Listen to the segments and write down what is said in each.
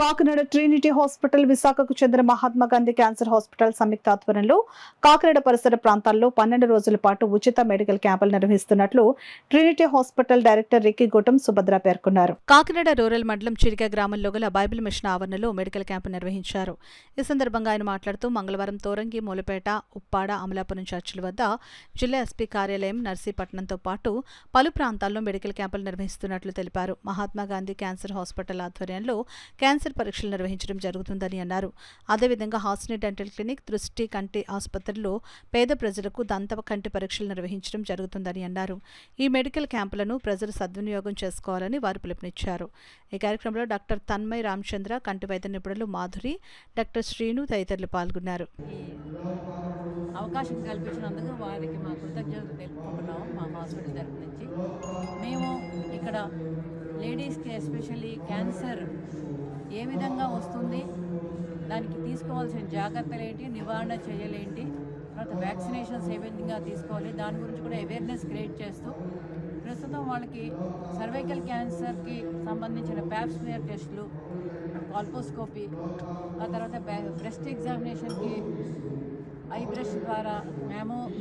Kakinada Trinity hospital, విశాఖకు చెందిన Mahatma Gandhi cancer hospital సంయుక్త ఆధ్వర్యంలో కాకినాడ పరిసర ప్రాంతాల్లో 12 రోజుల పాటు ఉచిత మెడికల్ క్యాంపులు నిర్వహిస్తున్నట్లు Trinity hospital director Ricky Gautam Subhadra పేర్కొన్నారు. కాకినాడ రూరల్ మండలం చిరిక గ్రామంలో గల బైబిల్ మిషన్ ఆవరణలో మెడికల్ క్యాంపు నిర్వహించారు. ఈ సందర్భంగా ఆయన మాట్లాడుతూ మంగళవారం తోరంగి, మూలపేట, ఉప్పాడ, అమలాపురం చర్చిల వద్ద జిల్లా ఎస్పీ కార్యాలయం, నర్సీపట్నంతో పాటు పలు ప్రాంతాల్లో మెడికల్ క్యాంపులు నిర్వహిస్తున్నట్లు తెలిపారు. మహాత్మా గాంధీ క్యాన్సర్ హాస్పిటల్ ఆధ్వర్యంలో క్యాన్సర్ పరీక్షలు నిర్వహించడం జరుగుతుందని అన్నారు. అదేవిధంగా హాస్ని డెంటల్ క్లినిక్, దృష్టి కంటి ఆసుపత్రుల్లో పేద ప్రజలకు దంత కంటి పరీక్షలు నిర్వహించడం జరుగుతుందని అన్నారు. ఈ మెడికల్ క్యాంపులను ప్రజలు సద్వినియోగం చేసుకోవాలని వారు పిలుపునిచ్చారు. ఈ కార్యక్రమంలో డాక్టర్ తన్మయ్ రామచంద్ర, కంటి వైద్య నిపుణులు మాధురి, డాక్టర్ శ్రీను తదితరులు పాల్గొన్నారు. అవకాశం కల్పించినందుకు వారికి మా కృతజ్ఞతలు తెలుపుకుంటున్నాము. మా హాస్పిటల్ తరఫు నుంచి మేము ఇక్కడ లేడీస్కి ఎస్పెషల్లీ క్యాన్సర్ ఏ విధంగా వస్తుంది, దానికి తీసుకోవాల్సిన జాగ్రత్తలు ఏంటి, నివారణ చర్యలేంటి, తర్వాత వ్యాక్సినేషన్స్ ఏ విధంగా తీసుకోవాలి, దాని గురించి కూడా అవేర్నెస్ క్రియేట్ చేస్తూ ప్రస్తుతం వాళ్ళకి సర్వైకల్ క్యాన్సర్కి సంబంధించిన ప్యాప్ స్మియర్ టెస్టులు, కాల్పోస్కోపీ, ఆ తర్వాత బ్రెస్ట్ ఎగ్జామినేషన్కి ఐ బ్రష్ ద్వారా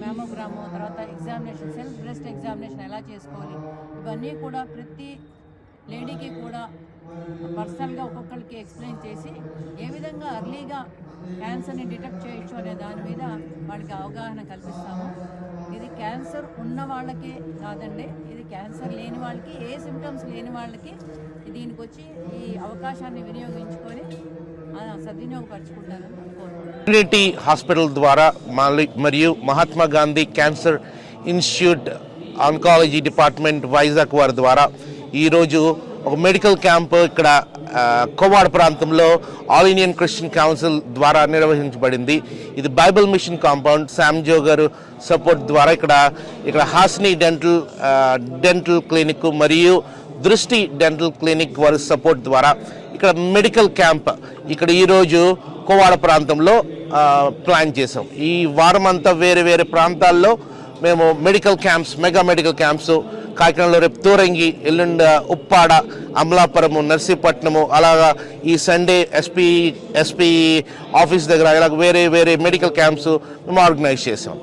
మ్యామోగ్రాము, తర్వాత ఎగ్జామినేషన్, సెల్ఫ్ బ్రెస్ట్ ఎగ్జామినేషన్ ఎలా చేసుకోవాలి, ఇవన్నీ కూడా ప్రతి లేడీకి కూడా పర్సనల్గా ఒక్కొక్కరికి ఎక్స్ప్లెయిన్ చేసి ఏ విధంగా అర్లీగా క్యాన్సర్ని డిటెక్ట్ చేయొచ్చు అనే దాని మీద వాళ్ళకి అవగాహన కల్పిస్తాము. ఇది క్యాన్సర్ ఉన్న వాళ్ళకి కాదండి, ఇది క్యాన్సర్ లేని వాళ్ళకి, ఏ సిమ్టమ్స్ లేని వాళ్ళకి దీనికి వచ్చి ఈ అవకాశాన్ని వినియోగించుకొని సద్వినియోగపరుచుకుంటారని కోరుకుంటున్నాను. ట్రినిటీ హాస్పిటల్ ద్వారా మరియు Mahatma Gandhi cancer institute oncology department Vizag వారి ద్వారా ఈరోజు ఒక మెడికల్ క్యాంప్ ఇక్కడ కోవాడ ప్రాంతంలో ఆల్ ఇండియన్ క్రిస్టియన్ కౌన్సిల్ ద్వారా నిర్వహించబడింది. ఇది బైబిల్ మిషన్ కాంపౌండ్ శామ్జో గారు సపోర్ట్ ద్వారా ఇక్కడ హాస్ని డెంటల్ క్లినిక్ మరియు దృష్టి డెంటల్ క్లినిక్ వారి సపోర్ట్ ద్వారా ఇక్కడ మెడికల్ క్యాంప్ ఇక్కడ ఈరోజు కోవాడ ప్రాంతంలో ప్లాన్ చేసాం. ఈ వారం అంతా వేరే వేరే ప్రాంతాల్లో మేము medical camps, mega medical camps కాకినాడలో రేపు తోరంగి, ఎల్లుండ ఉప్పాడ, అమలాపురము, నర్సీపట్నము, అలాగా ఈ సండే ఎస్పీ ఆఫీస్ దగ్గర ఇలా వేరే వేరే మెడికల్ క్యాంప్స్ మేము ఆర్గనైజ్ చేసాం.